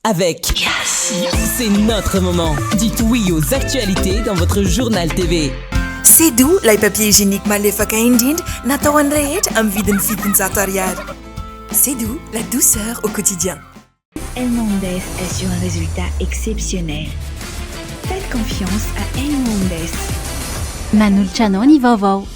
avec C'est notre moment. Dites oui aux actualités dans votre journal TV. C'est doux, lay papier hygiénique malefaka indrindra natao an'ny rehetra amin'ny vidiny $700. C'est doux, la douceur au quotidien. El Mondes assure un résultat exceptionnel. Faites confiance à El Mondes. Manoltrano ny vaovao.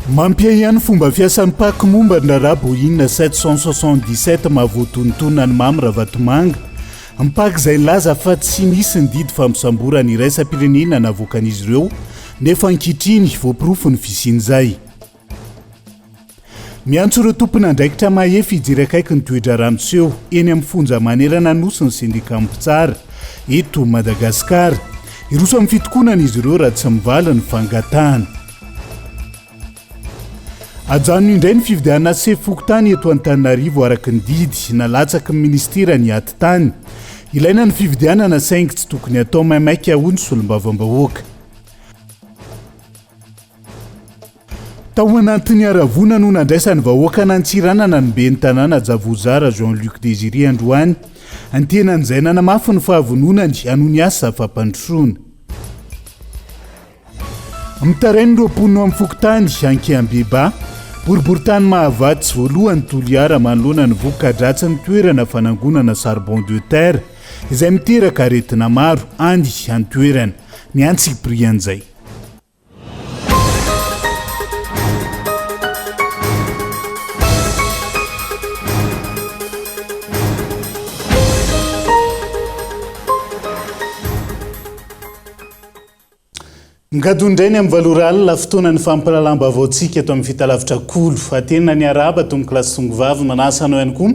Mampia ihany fomba fiasan'ny paky momba ny raharaha Boeing 777 mahavoatonotona ny mamy Ravatomanga. Ny paky izay nilaza fa tsy nisy ny didy fampisamborany iraisam-pirenena navoakan'izy ireo nefa ankehitriny voapirofo ny fisian'izay. Miantso ireo tompon'andraikitra mahefy hijery akaiky ny toetra ramoseo eny amin'ny fonja manerana nosy ny sendika Mpitsara eto Madagasikara. Iroso amin'ny fitokonana izy ireo raha tsy mivaly ny fangatahana. Ajanony indray ny fividianana sefokotany eto Antananarivo araky ny didy nalatsaky ny ministera ny atitany. Ilaina ny fividianana saingy tsy tokony atao maimaika ahony solombavam-bahoaka. Tao anatin'ny aravona no nandraisan'ny vahoaka nantsiranana ny ben'ny tanàna Javozara Jean-Luc Désiré Androany antenan'izay nanamafy ny fahavononany anoho ny asa fampandrosoana. Mitarainy roapolo amin'ny fokotany Ankiambeba boriboritany mahavatsy voalohany Toliara manoloana ny voka-dratsy ny toerana fanangonana charbon de terre izay miteraka aretina maro andy an-toerana ny Antsiprian'izay. Ngadondrainy amin'ny valoralina fotoanan'ny fampirahalamba vaotsika eto amin'ny fitalavitra kolo atena ny araba to amin'ny kilasy songovavy manasa anao ihany koa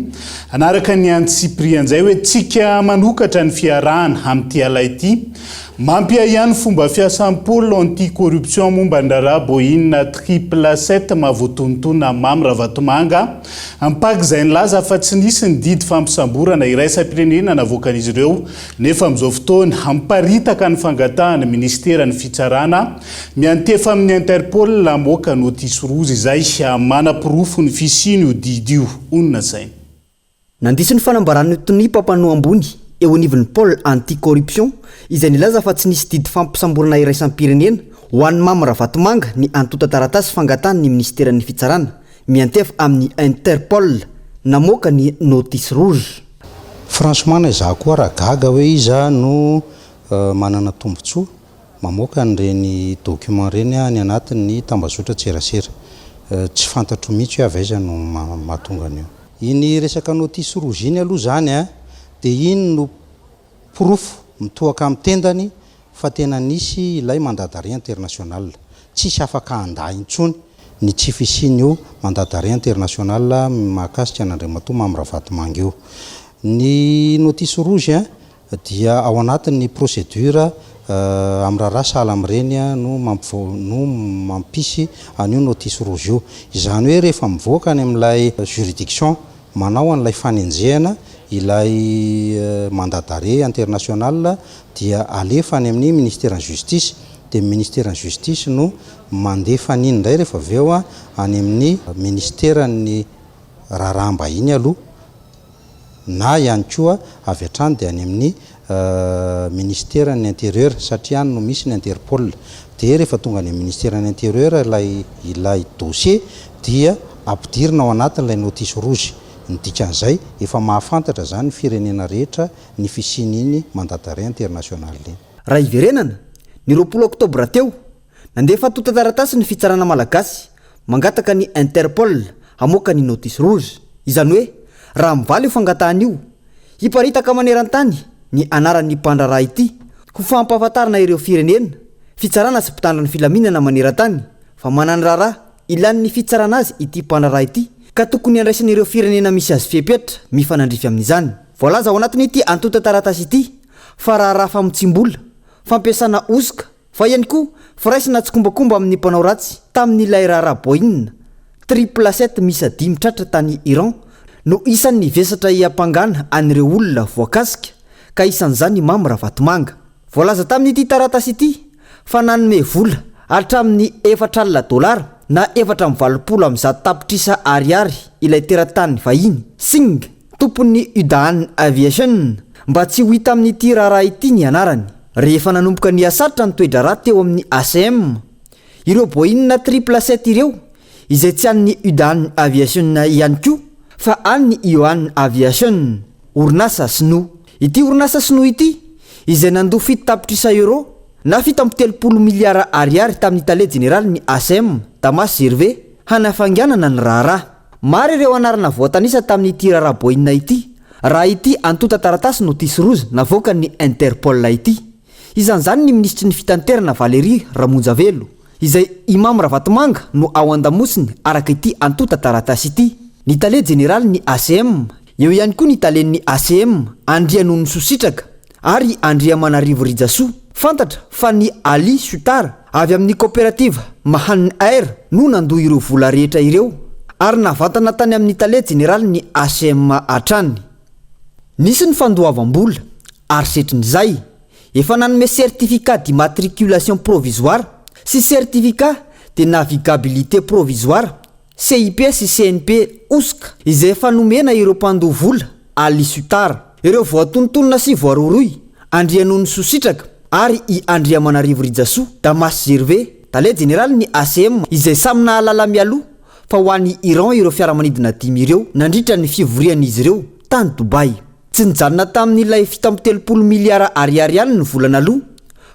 anaraka ny Antsiprian'izay hoe tsika manokatra ny fiarahana amin'ity alay ity mampia ihany fomba fiasan'ny pôle anti-corruption momba ny raharaha Boeing 777 mahavoatonotona mamy Ravatomanga ampaky izay nilaza fa tsy nisy ny didy fampisamborana iraisam-pirenena navoakan'izy ireo nefa amin'izao fotoana hamparitaka ny fangatahana ministera ny fitsarana miantefa amin'ny Interpol lamoaka notisy rozy izay manapirofo ny fisiny io didy io onona sainy. Nandisy ny fanambarany ny pampano ambony eo anivon'ny pôle anti-corruption izay nilaza fa tsy nisy didy fampisamborana iraisam-pirenena ho an'ny mamy Ravatomanga ny antota taratasy fangatahany ny ministeran'ny fitsarana miantefa amin'ny Interpol namoaka ny notice rouge. Franchement na izaho koa raha gaga hoe iza no manana tombotsoa mamoaka an'ireny document reny any anatin'ny tambazotra tserasera tsy fantatro mihitsy hoe avaiza no mahatonga an'io. Iny resaka notice rouge iny aloha zany dia iny no proof mitohaka amin'ny tendany fa tena nisy ilay mandat d'arrêt international tsisy afaka andahy intsony ny tsy fisiny io mandat d'arrêt international mahakasika an'Andriamatoa mamy Ravatomanga io. Ny notice rouge dia ao anatin'ny procédure amin'ny raharaha sahala amin'ireny no mampisy an'io notice rouge io. Izany hoe rehefa mivoaka any amin'ilay juridiction manao an'ilay fanenjehana ilay mandat d'arrêt international dia alefa any amin'ny ministère en justice dia ministère en justice no mandefa an'iny indray rehefa avy eo any amin'ny ministère ny raramba iny aloha na ihany koa avy hatrany dia any amin'ny ministère ny intérieur satria any no misy ny Interpol dia rehefa tonga any ministère ny intérieur ilay dossier dia ampidirina ao anatin'ilay notice rouge. Ny dikan'izay efa mahafantatra zany firenena rehetra ny fisian'iny mandat d'arrêt international iny. Raha iverenana ny 20 oktobra teo nandefa tota taratasy ny fitsarana malagasy mangataka ny Interpol hamoaka ny notice rouge izany hoe raha mivaly io fangatahana io hiparitaka maneran-tany ny anaran'ny mpandraraha ity ho fampahafantarana ireo firenena fitsarana sy mpitandra ny filaminana maneran-tany fa manany raharaha ilan'ny fitsarana azy ity mpandraraha ity ka tokony andraisan'ireo firenena misy azy fipetra mifanandrify amin'izany. Voalaza ao anatin'ity antota taratasy ity fa raharaha famotsimbola fampiasana osika fa ihany koa firaisana tsikombakomba amin'ny mpanao ratsy tamin'ilay raharaha Boeing 777 misy 10 mitratra tany Iran no isan'ny vesatra hiampangana an'ireo olona voakasika ka isan'izany Imam Ravatomanga. Voalaza tamin'ity taratasy ity fa nanome vola hatramin'ny $4 na 420 tapitrisa ariary ilay teratany vahiny Singh, tompon'ny Udaan Aviation, mba tsy ho hita amin'ity raharaha ity ny anarany. Rehefa nanomboka ny asatra ny toedra raha teo amin'ny ACM, ireo Boeing 777 ireo izay tsy an'ny Udaan Aviation ihany koa fa an'ny Ioan Aviation, orinasa sinoa. Ity orinasa sinoa ity izay nandoa fito tapitrisa euro na 730 miliara ariary tamin'ny tale jeneraly ny ACM Damas Zerve hanafanganana ny raharaha. Maro ireo anarana voatanisa tamin'ity raharaha Boeing ity. Raha ity antota taratasy notisy roza navoaka ny Interpol ity. Izan'izany ny ministry ny fitanterana Valérie Ramonjavelo, izay Imam Ravatomanga no ao andamosiny araka ity antota taratasy ity. Ny tale jeneraly ny ACM, eo ihany koa ny talen'ny ACM Andrianony Sositraka ary Andriamanarivo Rijasoa. Fantatra fa ny Ali Sutar avy amin'ny coopérative Mahan Air no nandoa ireo vola rehetra ireo ary navantana tany amin'ny tale jeneraly ny ACM atrany. Nisy ny fandoavam-bola ary setrin'izay efa nanome certificat d'immatriculation provisoire sy certificat de navigabilité provisoire CIP sy CNP OSCA izay efa nomena ireo mpandoa vola Ali Sutar, ireo voatontonona sy voaroroy Andrianony Sositraka ary i Andriamanarivo Rijasoa, Damas Zerve, tale jeneraly ny ACM izay samy nahalala mialoha fa ho an'ny Iran ireo fiaramanidina 5 ireo nandritra ny fivorian'izy ireo tany Dubai. Tsy nijanona tamin'ilay 730 miliara ariary ihany ny volana aloha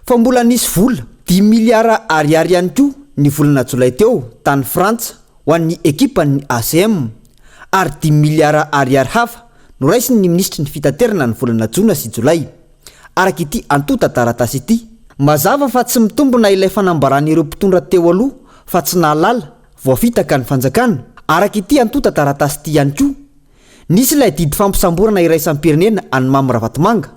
fa mbola nisy vola 10 miliara ariary ihany koa ny volana Jolay teo tany Frantsa ho an'ny ekipan'ny ACM ary 10 miliara ariary hafa no raisiny ny ministry ny fitaterana ny volana Jona sy Jolay. Araka ity antota taratasy ity, mazava fa tsy mitombona ilay fanambaran'ireo mpitondra teo aloha fa tsy nahalala voafitaka ny fanjakana. Araka ity antota taratasy ity ihany koa, nisy ilay didy fampisamborana iraisam-pirenena any Imam Ravatomanga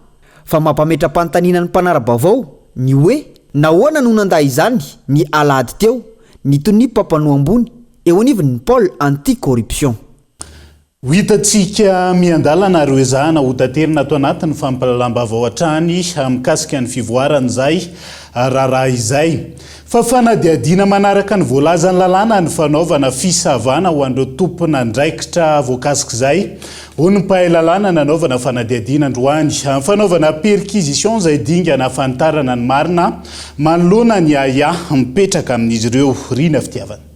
fa mampametra-panontaniana ny mpanara-baovao ny hoe nahoana no nandahy izany ny alahady teo ny Tony Papanoa ambony eo anivon'ny Paul anti-corruption. Ho hitantsika miandalana ary ezahana ho taterina ato anatin'ny fampalalam-baovao hatrany mikasika ny fivoaran'izay raharaha izay. Fa fanadihadiana manaraka ny voalazan'ny lalàna ny fanaovana fisavana ho an'ireo tompona ndraikitra voakasika izay. Ho ny mpahay lalàna nanaovana fanadihadiana androany amin'ny fanaovana perquisition izay dingana hafantarana ny marina manoloana ny aya mipetraka amin'izy ireo. Rina fitiavana.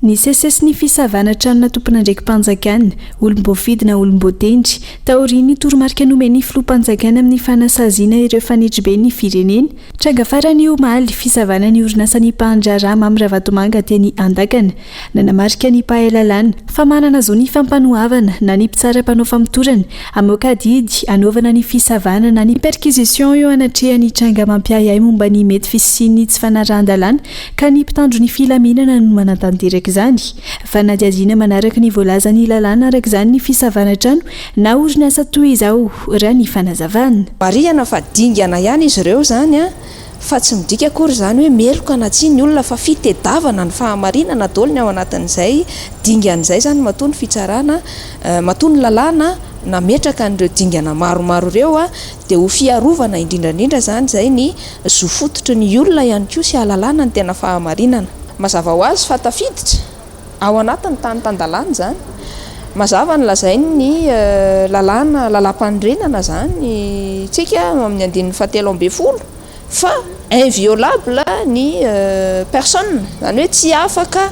Ny sesesy ny fisavana tranona tompona ndraiky mpanjakana, olom-boafidy na olom-boatendry, taoriny toromarika nomeny filoha-mpanjakana amin'ny fanasaziana ireo fanitry be ny firenena. Tranga farany omaly fisavana ny orinasa ny mpandraharaha Imam Ravatomanga teny Andakana, nanamarika ny mpahay lalàna fa manana zao ny fampanoavana na ny mpitsara-panao famitorana amoaka didy anaovana ny fisavana na ny perquisition eo anatrehany tranga mampiayay momba ny mety fisiny tsy fanarahan-dalàna ka ny mpitandro ny filaminana no manantanteraka zany. Fanadihadiana manaraka ny voalazan'ny lalàna araka izany ny fisavana trano na orinasa toy izao raha ny fanazavana. Marihana fa dingana ihany izy ireo zany fa tsy midika akory zany hoe meloka na tsy ny olona fa fitedavana ny fahamarinana daoliny ao anatin'izay dingan'izay zany matony fitsarana matony lalàna nametraka n'ireo dingana maromaro ireo dia ho fiarovana indrindrandrindra zany zay ny zofototry ny olona ihany koa sy alalàna ny tena fahamarinana. Mazava ho azy fa tafiditra ao anatin'ny tany-tandalàna zany. Mazava ny lazainy ny lalàna lalam-pandrenana zany tsika amin'ny andininy 7 fa inviolable ny personne, zany hoe tsy afaka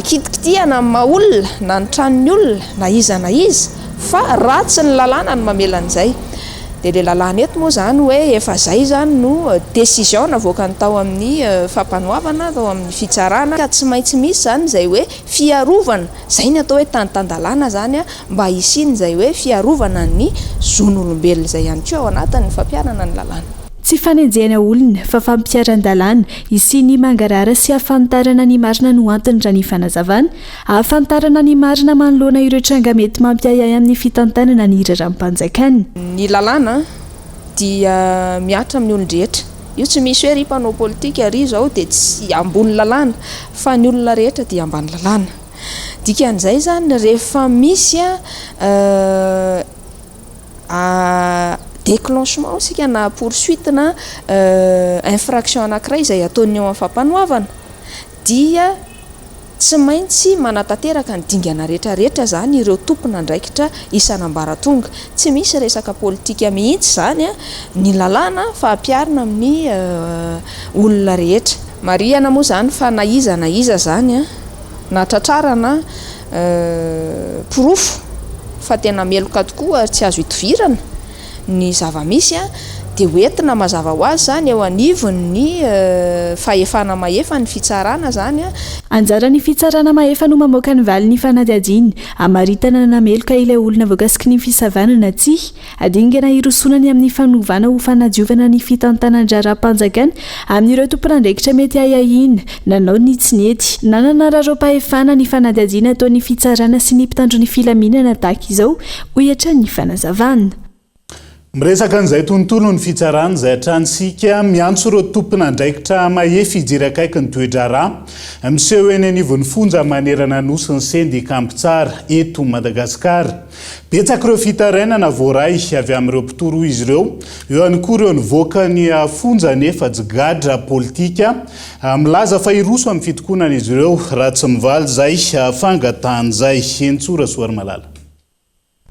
kitikitihana amin'ny maha-olona na ny tranon'ny olona na iza fa ratsy ny lalàna ny mamelan'izay. Dia ilay lalàna eto moa zany hoe efa zay zany no décision navoaka ny tao amin'ny fampanoavana tao amin'ny fitsarana ka tsy maintsy misy zany zay hoe fiarovana, zay ny atao hoe tany-tandalàna zany mba hisiny zay hoe fiarovana ny zon'olombelona izay ihany koa ao anatin'ny fampianana ny lalàna. Tsy fanenjehana olona fa fampiaran-dalàna isiny mangarara sy ahafantarana ny marina no antony raha ny fanazavana, ahafantarana ny marina manoloana ireo tranga mety mampiayay amin'ny fitantanana ny raram-panjakana. Ny lalàna dia miatra amin'ny olon-drehetra. Io tsy misy hoe ry mpanao politika ary izao dia tsy ambony lalàna fa ny olona rehetra dia ambany lalàna. Dikan'izay zany rehefa misy déclenchement sika na poursuite na infraction anankiray izay ataony eo amin'ny fampanoavana dia tsy maintsy manatanteraka ny dingana rehetrarehetra zany ireo tompona ndraikitra isan'ambaratonga tsy misy resaka politika mihitsy zany a ny lalàna fa ampiarina amin'ny olona rehetra mariana moa zany fa na iza zany a na tratrarana porofo fa tena meloka tokoa tsy azo itovirana ny zava-misy a dia hoentina mazava ho azy zany eo anivony fahefana mahefa ny fitsarana zany a anjara ny fitsarana mahefa no mamoaka ny vali ny fanadihadiany amaritana nameloka ilay olona voakasiky ny fisavanana tsi adingana irosonany amin'ny fanovana ho fanadiovana ny fitantanandraram-panjakana amin'ireo tomponandraikitra mety ahahina nanao ny tsinety nananararao-pahefana ny fanadihadiana ataon'ny fitsarana sy ny mpitandro ny filaminana tahaka izao ohatra ny fanazavana. Miresaka an'izay tontolo ny fitsarana izay hatranisika miantso ireo tompona ndraikitra mahefy hijery akaiky ny toedrarà miseho eny anivon'ny fonja manerana nosy ny sendikambitsara eto Madagasikara. Betsaka ireo fitarainana voaray avy amin'ireo mpitoro izy ireo eo ihany koa ireo nivoaka ny fonja nefa jigadra politika milaza fa iroso amin'ny fitokonana izy ireo raha tsy mivaly izay fangatahana izay Hentsora Soarimalala.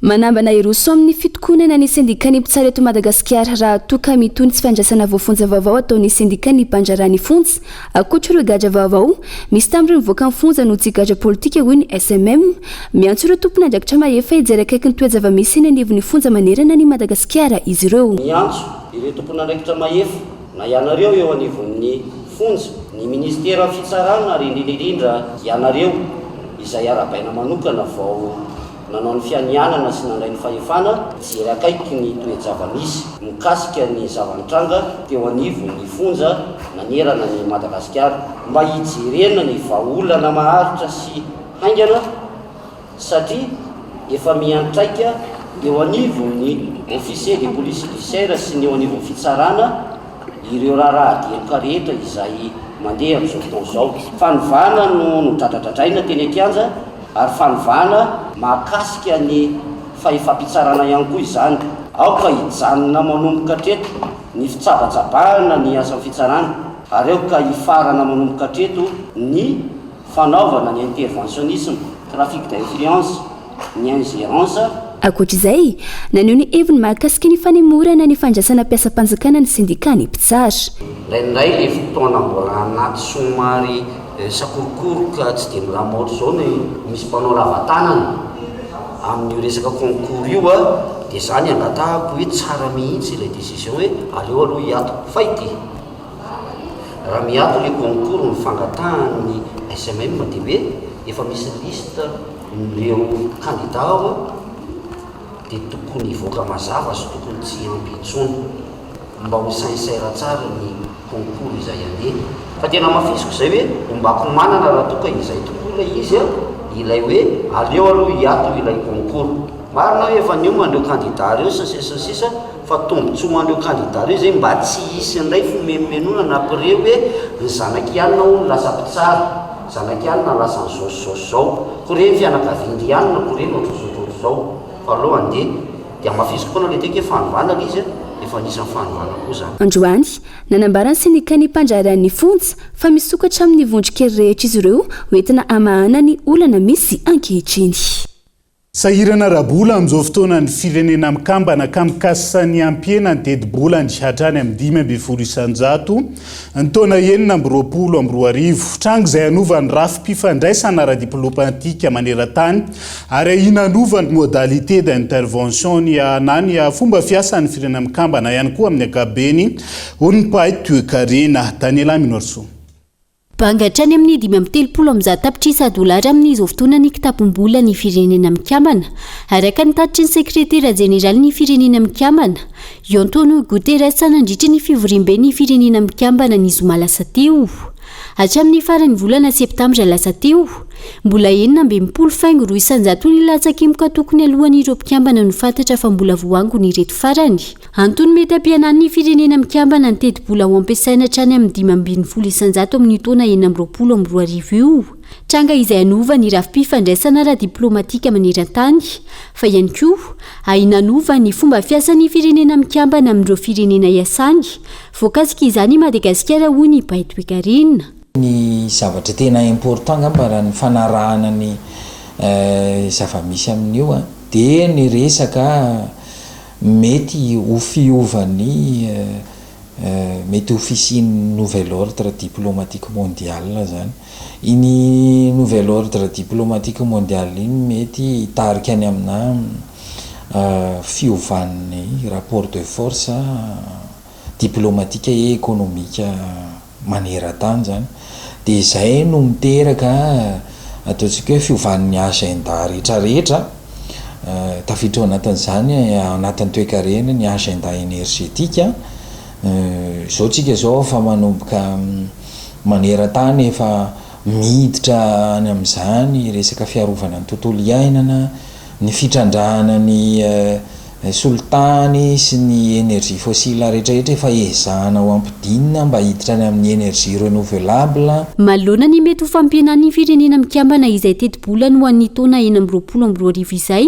Manambana iroso amin'ny fitokonana ny sendikany mpitsara eto Madagasikara raha toka mitony tsy fandraisana voafonja vaovao ataon'ny sendikany mpandrarany fonja akoatra ireo gadra vaovao misy tamin'ireo nivoaka amin'ny fonja no jigadra politika hoy ny SMM miantso ireo tompona ndraikitra mahefa hijery akaiky ny toejava-misy eny anivon'ny fonja manerana ny Madagasikara izy ireo. Miantso ireo tompona ndraikitra mahefa na ianareo eo anivon'ny fonja ny ministera fitsarana ary indrindra ianareo izay arabaina manokana vao nanao ny fianianana sy nandray ny fahefana jery akaiky ny toejava-misy mikasika ny zavanitranga teo anivon'ny fonja nanerana ny Madagasikara mba hijerena ny vahaolana maharitra sy haingana satria efa miantraika eo anivon'ny officier de police judiciaire sy ny eo anivon'ny fitsarana ireo raha-deloka rehetra izay mandeha amin'izao fotoana izao. Fanovana no dradradradraina teny an-kianja ary fanovana mahakasika ny fahefampitsarana ihany koa izany. Aoka hijanona manomboka hatreto ny fitsabatsabahana ny asan'ny fitsarana ary aoka hifarana manomboka hatreto ny fanaovana ny interventionnisme, trafic d'influence, ny ingérence. Akoatr'izay naneho ny heviny mahakasika ny fanemorana ny fandraisana mpiasam-panjakana ny sendikany mpitsara. Indraindray le fotoana mbola anaty somary sakorokoroka tsy dia milamôtra izao ny misy mpanao lavatanana amin'io resaka concours io dia zany angatahako hoe tsara mihitsy ilay décision hoe aleo aloha hiato faity. Raha miato le concours ny fangatahany SMM dia hoe efa misy liste ireo candidat ao dia tokony hivoaka mazava sy tokony tsy ampitsony mba ho sincère tsara ny concours izay andeha. Fa tena mafisiko izay hoe ombako manana raha toka izay tokoa ilay izy ilay hoe aleo aloha hiato ilay concours. Marina hoe efa niomandreo candidat reo sisa fa tombontsoa mandreo candidat reo zay mba tsy hisy indray fomenomenona na après hoe ny zanaky ihany na olo lasa mpitsara, zanaky ihany na lasa ny zaosy zao, koa fianakaviana ihany na koa ohatr'izao zao. Fa aloha andeha dia mafisiko foana le teka fanovana izy efa anisan'ny fanovana koa zany. Androany nanambara ny sendikany mpandraran'ny fonja fa misokatra amin'ny vondrokely rehetra izy ireo hoentina amahana ny olana misy ankehitriny. Sahirana rabola amin'izao fotoana ny firenena mikambana ka mikasany ampiena ny dedi-bolany hatrany amin'ny 5 isanjato ny taona 9 tranga izay anovan'ny rafi-pifandraisana ara-diplomatika maneran-tany ary ahina anovan'ny modalité d'intervention ny anany fomba fiasan'ny firenena mikambana ihany koa amin'ny ankabeny hoy ny mpahay toekarena Daniela Minorso. Bangatrany amin'ny 530 tapitrisa dolary amin'izao fotoana ny kitapom-bola ny firenena mikambana araka ny tatitry ny sekretera jeneraly ny firenena mikambana Antonio Guterres nandritra ny fivoriam-be ny firenena mikambana ny zoma lasa teo. Hatramin'ny farany volana septambra lasa teo mbola 9 faingo 200 ny latsakimoka tokony alohan'ireo mpikambana no fantatra fa mbola voango ny reto farany. Antony mety ampianany ny firenena mikambana ny tedi-bola ho ampiasaina hatrany amin'ny 5 isanjato amin'ny taona 9 io. tranga izay anova ny rafi-pifandraisana ara-diplomatika maneran-tany fa ihany koa ainanova ny fomba fiasan'ny firenena mikambana amin'ireo firenena iasany voakasika izany Madagasikara hoy ny Baitoekarina. Ny zavatra tena important ngamba raha ny fanarahana ny zava-misy amin'io dia ny resaka mety ho fiovan'ny mety officine nouvel ordre diplomatique mondial zany. Iny nouvel ordre diplomatique mondial iny mety hitarika any amina fiovan'ny rapport de force diplomatique et économique maneran-tany zany. Dia izay no miteraka ataontsika hoe fiovan'ny agenda rehetrarehetra tafiditra ao anatin'izany anatin'ny toekarena ny agenda énergétique. Zao tsika zao fa manomboka maneran-tany efa miditra any amin'izany resaka fiarovana ny tontolo iainana, ny fitrandrahana ny soltany sy ny énergie fossile rehetrarehetra efa ezahana ho ampidinina mba hiditra any amin'ny énergie renouvelable. Manoloana ny mety ho fampihenan'ny firenena mikambana izay teti-bolana ho an'ny taona 2022 izay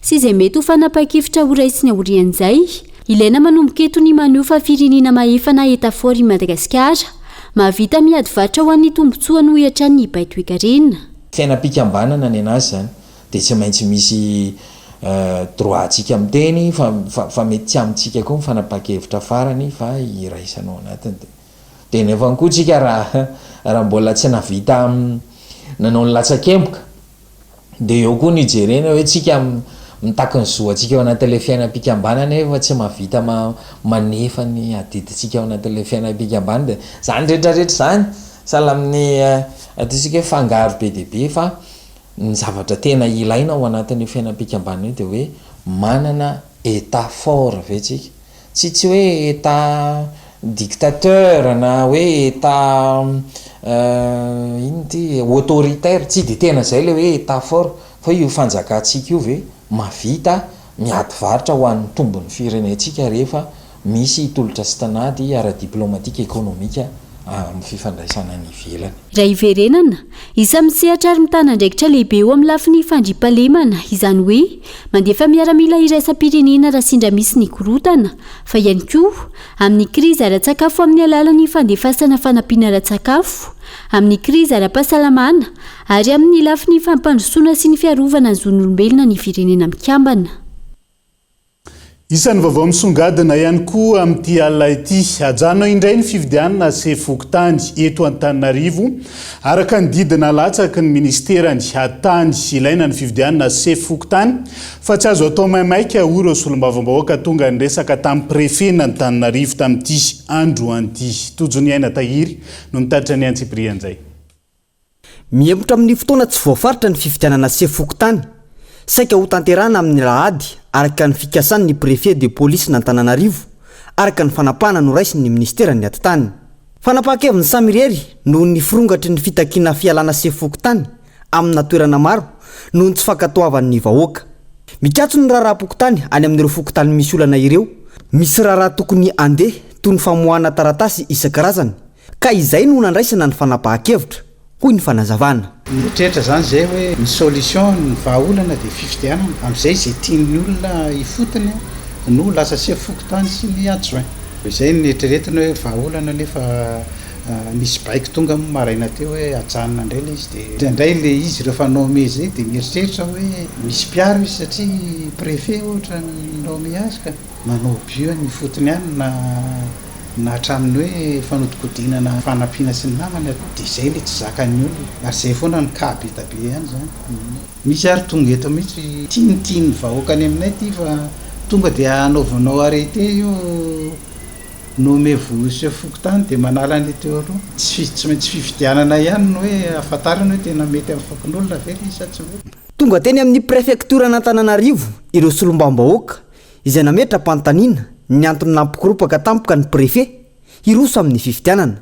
sy izay mety ho fanapa-kevitra ho raisiny aorian'izay. Ilaina manomboka eto ny maneho fa firenena mahefana etafory i Madagasikara mahavita miady vatra ho an'ny tombotsoa no hiatran'ny Baitoekarina. Fiainam-pikambanana ny anazy zany dia tsy maintsy misy droitsika miteny fa mety tsy amintsika koa mifanapa-kevitra farany fa iraisanao anatiny dia nefa koa tsika raha mbola tsy navita nanao ny latsakemboka dia eo koa ny jerena hoe tsika mitaka ny zoantsika ao anatin'ilay fiainam-pikambanana efa tsy mahavita manefa ny adidintsika ao anatin'ilay fiainam-pikambanana dia zany rehetrarehetra zany sahala amin'ny ataontsika hoe fangaro be dia be fa ny zavatra tena ilaina ao anatin'ny fiainam-pikambanana io dia hoe manana état fort vetsika tsy hoe état dictateur na hoe état ino ty autoritaire tsy dia tena zay le hoe état fort fa io fanjakantsika io ve mavita miady varitra ho an'ny tombon'ny firenentsika rehefa misy tolotra sy tanady ara-diplomatique économique amin'ny fifandraisana ny ivelany. Raha iverenana isa misehatra ary mitana andraikitra lehibe eo amin'ny lafin'ny fandriampahalemana izany hoe mandefa miaramila iraisam-pirenena raha sindra misy ny korotana fa ihany koa amin'ny krizy ara-tsakafo amin'ny alalan'ny fandefasana fanampiana ara-tsakafo, amin'ny krizy ara-pahasalamana ary amin'ny lafin'ny fampandrosoana sy ny fiarovana ny zon'olombelona ny firenena mikambana. Isan'ny vaovao misongadina ihany koa amin'ity alina ity ajanao indray ny fifidianana sefokotany eto Antananarivo araka ny didina latsaky ny ministerany atany ilaina ny fifidianana sefokotany fa tsy azo atao maimaika hoy ireo solombavambahoaka tonga ny resaka tamin'ny prefena ny Antananarivo tamin'ity andro an'ity. Tojony aina tahiry no nitatitra ny antsiprian'izay. Mihemotra amin'ny fotoana tsy voafaritra ny fifidianana sefokotany saika ho tanterana amin'ny lahady araka ny fikasan'ny préfet de police n'Antananarivo araka ny fanapahana no raisin'ny ministerany atitany. Fanapahan-keviny samirery noho ny firongatry ny fitakiana fialana sefokotany amina toerana maro noho ny tsy fankatoavan'ny vahoaka. Mikatso ny raharaha-pokotany any amin'ireo fokotany misy olana ireo, misy raharaha tokony andeha toy ny famoahana taratasy isan-karazany ka izay no nandraisana ny fanapahan-kevitra hoy ny fanazavana. Mitrehitra zany zay hoe ny solution ny vahaolana dia fifidianana amin'izay zay tian'ny olona ifotony no lasa sefokotany sy ny adjoint. Izay ny eritreretina hoe vahaolana nefa misy baiko tonga maraina teo hoe ajanona indray le izy dia indray le izy rehefa nome zay dia mieritreritra hoe misy mpiaro izy satria préfet ohatra nome azy ka manao bio ny fotony any na hatramin'ny hoe fanodikodinana fanampiana sy ny namany dia izay le tsy zakan'ny olona ary izay foana ny kabetabe ihany zany. Misy ary tonga eto mihitsy tianytiany vahoakany aminay ty fa tonga dia anaovanao arrêté io nome vo sefokotany dia manala ny teo aloha tsy maintsy fifidianana ihany no hoe afantarana hoe tena mety amin'ny fakon'olona ve le sa tsy hoe. Tonga teny amin'ny préfecture n'Antananarivo ireo solombam-bahoaka izay nametra mpanontaniana ny antony nampikoropaka tampoka ny préfet iroso amin'ny fifidianana.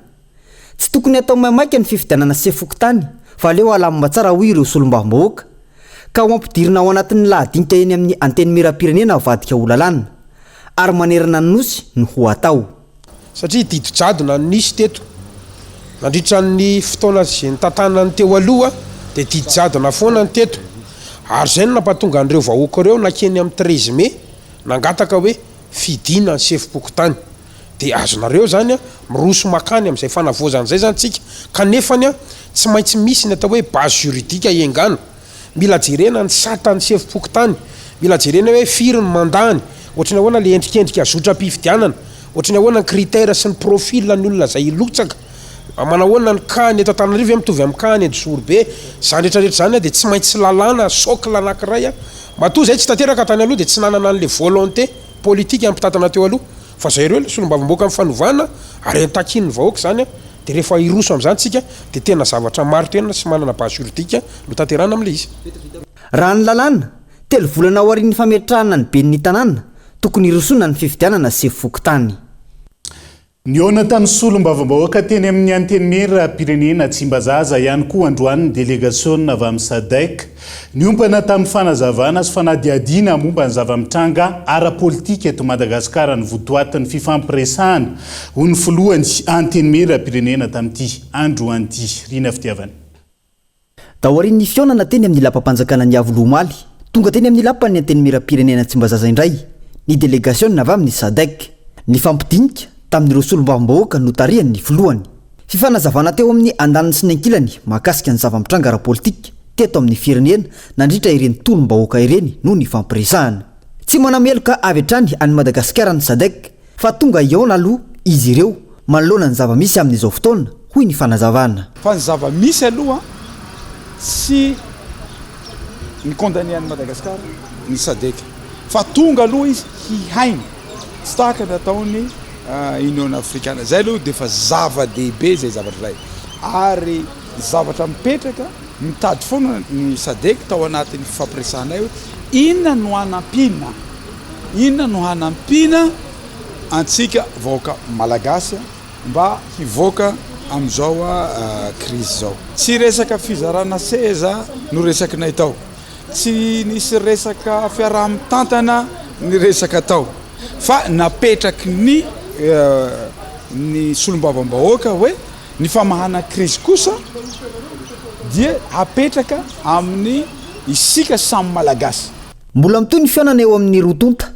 Tsy tokony atao maimaika ny fifidianana sefokotany fa leo alamina tsara hoy ireo solombam-bahoaka ka ho ampidirina ao anatin'ny lahadinika eny amin'ny anteny miram-pirenena avadika ho lalàna ary manerana ny nosy ny ho atao. Satria dido-jadona nisy teto nandritra ny fotoana zay nytantanany teo aloha dia tidijadona foana ny teto ary zay no nampatonga an'ireo vahoaka ireo nakeny amin'ny 13 mai nangataka hoe fidina ny sefim-pokotany dia azonareo zany a miroso makany amin'izay fanavozan'izay zany tsika kanefany a tsy maintsy misy ny atao hoe base juridika iengana mila jerena ny satany sefim-pokotany mila jerena hoe firy ny mandany ohatrany ahoana le endrikendrika zotra-pifidianana ohatrany ahoana ny critère sy ny profil ny olona zay ilotsaka manahoana ny kany eto Antananarivo mitovy amin'ny kany Edisorobe zany rehetrarehetra zany dia tsy maintsy lalàna socle anankiray a matoa zay tsy tanteraka tany aloha dia tsy nanana an'le volonté politique ampitatana teo aloha fa zay ireo solombavamboaka amin'ny fanovana ary antakiny ny vahoaka zany a dia rehefa iroso amin'izany tsika dia tena zavatra maro tena sy manana base juridique no tanterana amin'le izy raha ny lalàna telo volana ao arin'ny fametrahana ny ben'ny tanàna tokony irosona ny fifidianana sy fokotany niona tamin'ny solom-bavambahoaka teny amin'ny anteny pirenena Tsimbazaza ihany koa androany ny délégation avy amin'ny SADC niompana tamin'ny fanazavana sy fanadiadiana momba ny zava-mitranga ara-politika eto Madagasikara ny votoatin'ny fifampiresahana ho ny filohany anteny pirenena tamin'ity andro anty rina fitiavana dahorin'ny fionana teny amin'ny lapam-panjakana ny Avolomaly tonga teny amin'ny lapany anteny pirenena Tsimbazaza indray ny délégation avy amin'ny SADC ny fampidinika tamin'ireo solom-bavambahoaka no tarihany ny filohany fifanazavana teo amin'ny andaniny sy ny ankilany mahakasika ny zava-mitranga ara-politika teto amin'ny firenena nandritra ireny tolom-bahoaka ireny no ny fampiresahana tsy manameloka avy hatrany any Madagasikara ny SADC fa tonga iona aloha izy ireo manoloana ny zava-misy amin'izao fotoana hoy ny fanazavana fa ny zava-misy aloha sy ny condamné any Madagasikara ny SADC fa tonga aloha izy hihainy tsy tahaka nataony Union Africaine zay aloha dia fa zava-dehibe zay zavatra ray ary zavatra mipetraka mitady foana ny SADC tao anatin'ny fampiresahana hoe inona no hanampina antsika vahoaka malagasy mba hivoaka amin'izao crise zao tsy resaka fizarana seza no resakinay tao tsy nisy resaka fiaraha-mitantana ny resaka tao fa napetraky ny solom-bavambahoaka hoe ny famahana crise kosa dia apetraka amin'ny isika samy malagasy mbola mitoy ny fiaonana eo amin'ny rotonta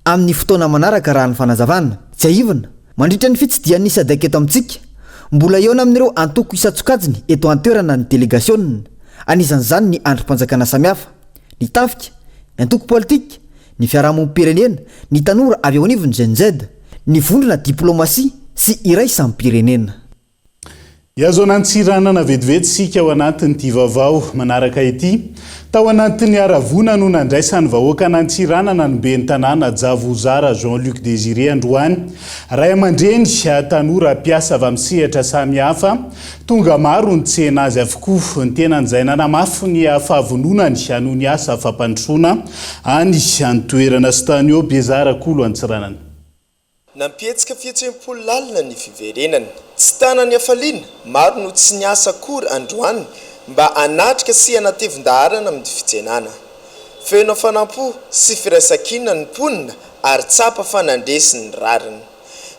amin'ny fotoana manaraka raha ny fanazavana tsy aivana mandritra ny fitsidian'ny SADC eto amintsika mbola eona amin'ireo antoko isatsokajiny eto antoerana ny délégation anisan'izany ny androm-panjakana samihafa ny tafika ny antoko politika ny fiarahamonim-pirenena ny tanora avy ao anivony GNZ ny vondrona diplomasia sy iray samy-pirenena iazo anantsiranana vetivety sika ao anatin'ity vaovao manaraka ity tao anatin'ny aravona no nandraisany vahoaka anantsiranana ny ben'ny tanàna Javozara Jean-Luc Désiré androany ray aman-dreny tanora mpiasa avy amin'ny sehatra samihafa tonga maro ny tsena azy avokoa ny tenan'izay nanamafy ny fahavononany anoho ny asa fampandrosoana any antoerana sy tany eo Bezara Kolo Antsiranana nampietsika fihetsempoly lalina ny fiverenana tsy tanany afaliana maro no tsy niasa akory androany mba anatrika sy anatevin-daharana amin'ny fitsenana feno fanampo sy firaisan-kina ny mponina ary tsapa fanandresy ny rariny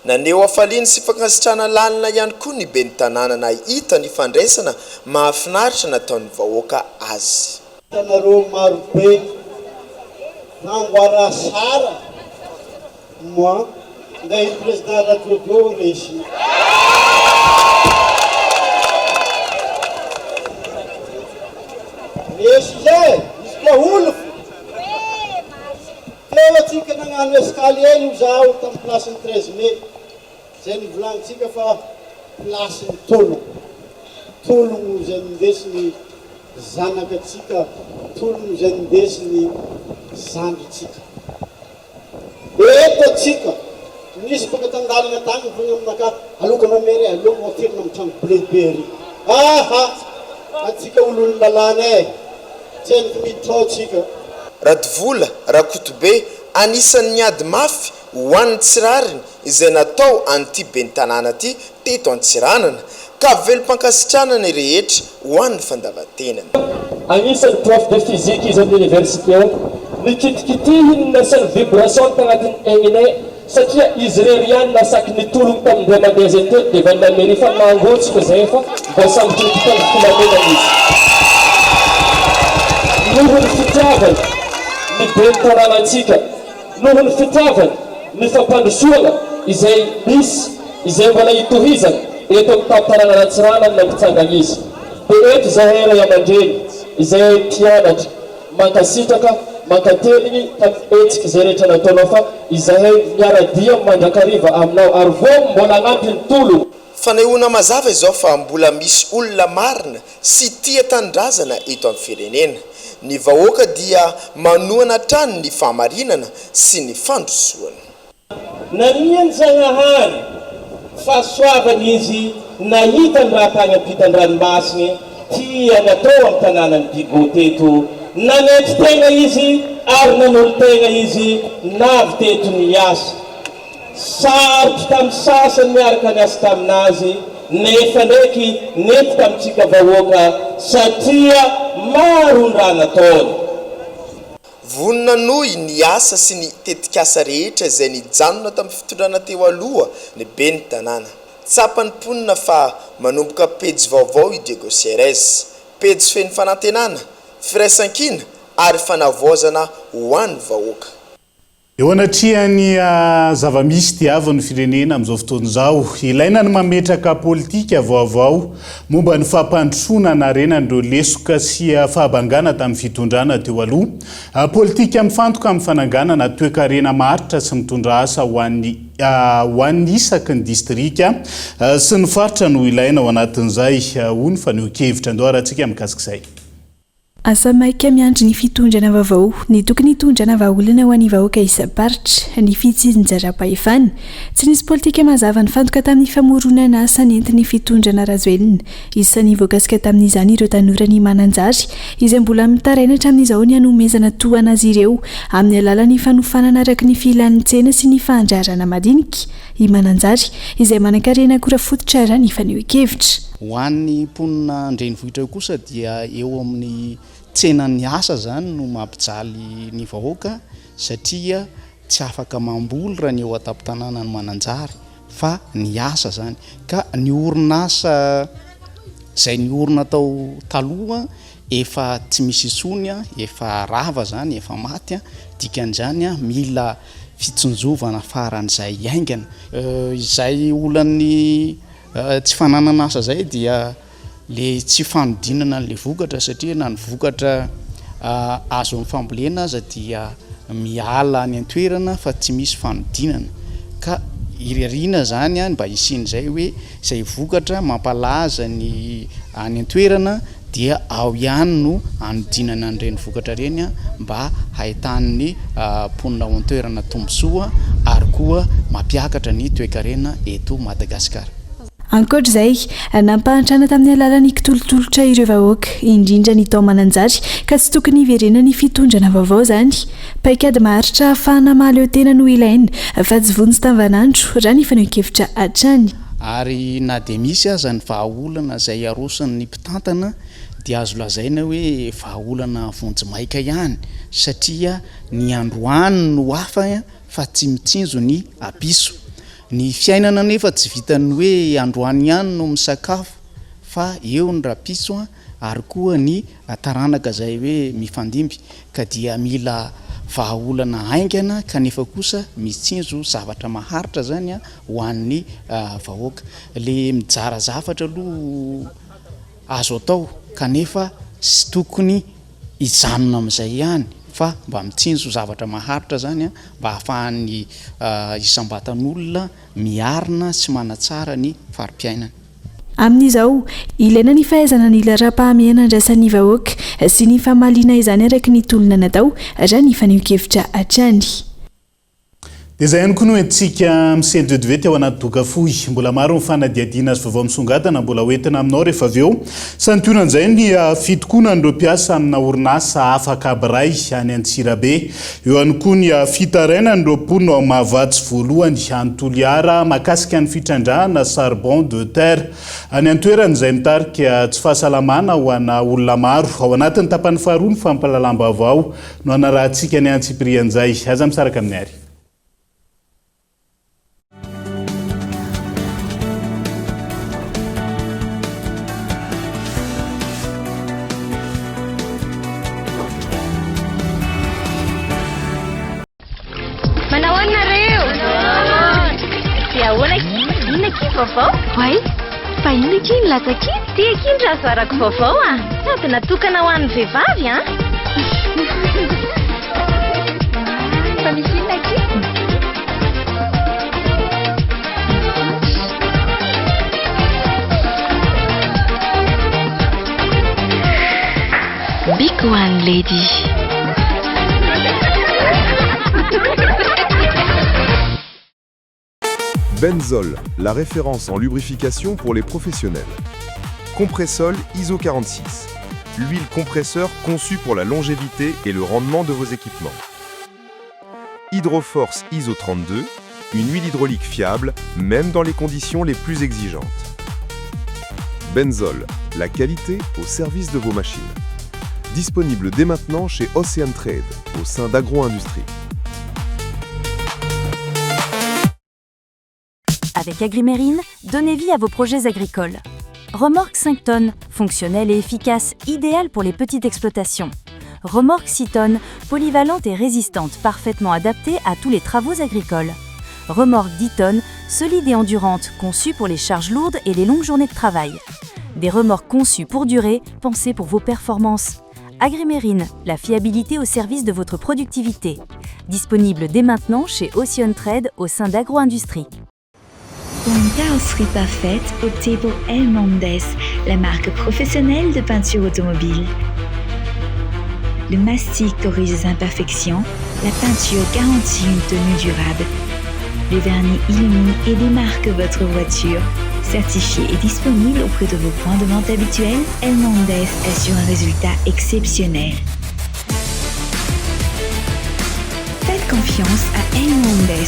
naneo afaliana sy fankasitrana lalina ihany koa ny ben'ny tanàna na hita ny fandraisana mahafinaritra nataon'ny vahoaka azy tanareo maro be nangoara sara moi ndai président radio resy resy zay iska olo teo atsika nagnano escaly elo zaho tamin'ny plasiny 13 mai zay nivolagnintsika fa plasiny tologno zay nindesiny zanakatsika tologno zay nindesiny zandritsika eto atsika nisy baka tandalina tany vony aminaka alokanao mery aloka otirina amin'ny trano blebery atsika olony lalàna tsy hainiko miditra atsika Radvola Rakotobe anisan'ny niady mafy ho an'ny tsirariny izay natao an'ity ben'ny tanàna ty teto Antsiranana ka velom-pankasitrana ny rehetra ho an'ny fandavatenana anisan'ny prof de physique izy amin'ny université ao nikitikitihiny nasany vibration tagnatin'ny aigniny satria izy rery ihany nasaky nitologny tamindray mandeha zay teo dia efa nameny fa mangotsika zay fa mba sambotra titandro filaminana izy nohony fitiavany ny be ny tanànantsika nohony fitiavany ny fampandrosoana izay misy izay mbola hitohizana eto amin'ny tamin'ny tanàna Antsirana ny nampitsangana izy dia eto zahay ray aman-dreny izay mpianatra mankasitraka mankateligny etsika izay rehetra nataonao fa izahay miaradia mandrakariva aminao ary vo mbola anampy ny tologno fanehoana mazava izao fa mbola misy olona marina sy tia tandrazana eto amin'ny firenena ny vahoaka dia manoana trano ny fahamarinana sy ny fandrosoana namiany Zagnahary fahasoavana izy nahita ny raha tany ampitan-dranomasiny tia natao amin'ny tanànany Bigo teto nanety tegna izy ary nanolo tegna izy navy teto niasa sarotry tamin'ny sasany miaraka niasa taminazy nefa ndraiky nety tamintsika vahoaka satria maro ny raha nataony vonina noy ny asa sy ny tetikasa rehetra izay nijanona tamin'ny fitondrana teo aloha ny be ny tanàna tsapany mponina fa manomboka pejy vaovao i Diego Ceres pejy feny fanantenana firaisankina ary fanavozana ho an'ny vahoaka eo anatriany zava-misy tiavan'ny firenena amin'izao fotoana izao ilaina ny mametraka politika vaovao momba ny fampandrosoana na renan'ireo lesoka sy fahabangana tamin'ny fitondrana teo aloha politika mifantoka amin'ny fananganana toe-karena maritra sy mitondra asa ho an'ny isaky ny distrika sy ny faritra no ilaina ao anatin'izay hono fa nio-kevitra andao rahantsika mikasika izay asa maika miandry ny fitondrana vaovao ny tokony hitondrana vahaolana ho an'ny vahoaka isa-paritra ny fitsijin-jara-pahefany tsy nisy politika mazava nifantoka tamin'ny famoronana asa nentin'ny fitondrana razoelina isan'ny voakasika tamin'izany ireo tanora ny mananjary izay mbola mitaraina hatramin'izao ny hanomezana tohana azy ireo amin'ny alalan'ny fanofanana araka ny filan'ny tsena sy ny fandrarana madinika i mananjary izay manan-karena akora fototra raha ny faneo-kevitra ho an'ny mponina andrenivohitra eo kosa dia eo amin'ny tsenan'ny asa zany no mampijaly ny vahoaka satria tsy afaka mamboly raha ny eo atapon-tanàna ny mananjary fa ny asa zany ka ny orinasa izay ny orina tao taloha efa tsy misy itsony efa rava zany efa maty dikan'izany mila fitsonjovana faran'izay aingana izay olan'ny tsy fananana asa zay dia le tsy fanodinana le vokatra satria na ny vokatra azo amin'ny fambolena aza dia miala any an-toerana fa tsy misy fanodinana ka irarina zany mba isin'izay hoe izay vokatra mampalaza ny any an-toerana dia ao ihany no anodinana an'ireny vokatra reny mba hahitan'ny mponina ao an-toerana tombosoa ary koa mampiakatra ny toe-karena eto Madagasikara ankoatra izay nampahantrana tamin'ny alalan'ny kitolotolotra ireo vahoaka indrindra ny tao mananjary ka tsy tokony hiverena ny fitondrana vaovao zany paikady maharitra ahafahana mahaleo tena no ilaina fa tsy vonjy tamin'anandro raha ny faneo-kevitra hatrany ary na dia misy aza ny vahaolana izay arosan'ny mpitantana dia azo lazaina hoe vahaolana vonjy maika ihany satria ny androany no hafa fa tsy mitsinjo ny apiso ny fiainana nefa tsy vitany hoe androany ihany no misakafo fa eo ny rapiso ary koa ny taranaka izay hoe mifandimby ka dia mila vahaolana aingana kanefa kosa mitsinjo zavatra maharitra zany ho an'ny vahoaka le mijara zavatra aloha azo atao kanefa sy tokony hijanona amin'izay ihany fa mba mitsinjo zavatra maharitra zany mba hahafahan'ny isambatan'olona miarina sy manatsara ny farim-piainana amin'izao ilaina ny fahaizana ny lara-pahamehana andrasan'ny vahoaka sy ny famaliana izany araka ny tolona natao raha ny faneo-kevitra hatrany dia izay ihany koa no entsika misedvedve teo anaty doka fohy mbola maro mifanadiadiana azy vaovao misongadana mbola hoentina aminao rehefa avy eo santionan'izay ny fitokoana n'ireo mpiasa amina orinasa afaka abiray any Antsirabe eo ihany koa ny fitaraina n'ireo mponina ao mahavatsy voalohany Antoliara makasika ny fitrandrahana charbon de terre any an-toerana izay mitarika tsy fahasalamana ho ana olona maro ao anatin'ny tapany faharoa ny fampalalam-baovao no anarahantsika ny antsiprian'izay aza misaraka amin'ny ary vaovao way fa ino akiny latsakiny ty akiny raha zarako vaovao a sady natokana ho an'ny vehivavy a fa misy inona akiny Big One Lady. Benzol, la référence en lubrification pour les professionnels. Compressol ISO 46. L'huile compresseur conçue pour la longévité et le rendement de vos équipements. Hydroforce ISO 32, une huile hydraulique fiable, même dans les conditions les plus exigeantes. Benzol, la qualité au service de vos machines. Disponible dès maintenant chez Ocean Trade, au sein d'Agro-Industrie. Avec Agrimerine, donnez vie à vos projets agricoles. Remorque 5 tonnes, fonctionnelle et efficace, idéale pour les petites exploitations. Remorque 6 tonnes, polyvalente et résistante, parfaitement adaptée à tous les travaux agricoles. Remorque 10 tonnes, solide et endurante, conçue pour les charges lourdes et les longues journées de travail. Des remorques conçues pour durer, pensées pour vos performances. Agrimerine, la fiabilité au service de votre productivité. Disponible dès maintenant chez Ocean Trade au sein d'Agro-Industrie. Pour une carrosserie parfaite, optez pour El Mondes, la marque professionnelle de peinture automobile. Le mastic corrige les imperfections, la peinture garantit une tenue durable. Le vernis illumine et démarque votre voiture. Certifié et disponible auprès de vos points de vente habituels, El Mondes assure un résultat exceptionnel. Faites confiance à El Mondes.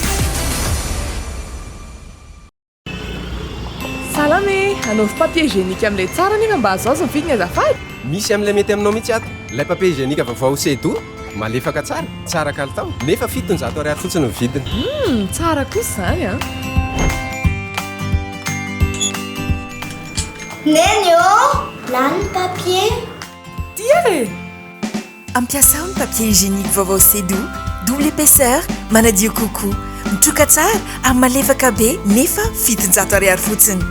Salame, anaovy papier hygiénique amin'ilay tsara nefa mba azo azo mividiny azafady. Misy amin'ilay mety aminao mihitsy ato. Ilay papier hygiénique vaovao sedo, malefaka tsara kalitao. Nefa 700 ariary fotsiny ny vidiny. Tsara kosa zany a. Neny lany papier. Tia e! Ampiasao ny papier hygiénique vaovao Sedo, double épaisseur, manadio kokoa. Mitroka tsara amin'ny malefaka be nefa 700 ariary fotsiny.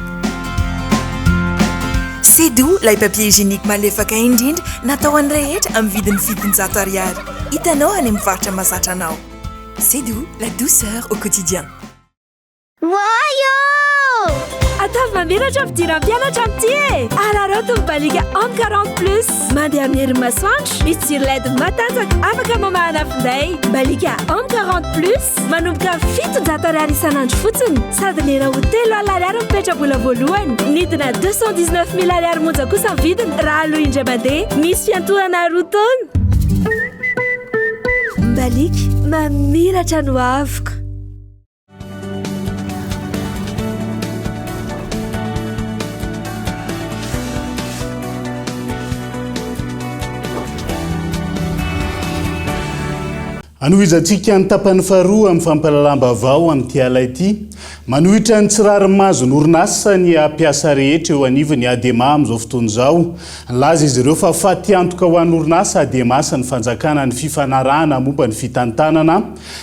Sedo, lay papier hygiénique malefaka indrindra natao an'ny rehetra amin'ny vidiny 700 ariary. Hitanao any amin'ny faritra mahazatra anao. Sedo, la douceur au quotidien. Wayo! Atavy mamiratra fidiran'ny mpianatra amin'ity e! Araroto mibalika homme 40+. Mandeha amin'ny herin'ny masoandro, misy jiro LED matanjaka afaka mamahana finday. Balika homme 40+, manomboka 700 ariary isanandro fotsiny. Sady lera ho 3 ariary mipetra-bola voalohany. Nidina 219 000 ariary monja kosa ny vidiny raha aloha indray mandeha. Misy fiantohana roa taona. Mbaliky mamiratra no avoko. Anohizantsika ny tapany faharoa amin'ny fampalalam-baovao amin'ity ala ity. Manohitra ny tsirary-mazo ny orinasa ny ampiasa rehetra eo anivon'ny ADEMA amin'izao fotoana izao. Laza izy ireo fa faty antoka ho an'ny orinasa ADEMA sy ny fanjakana ny fifanarahana momba ny fitantanana.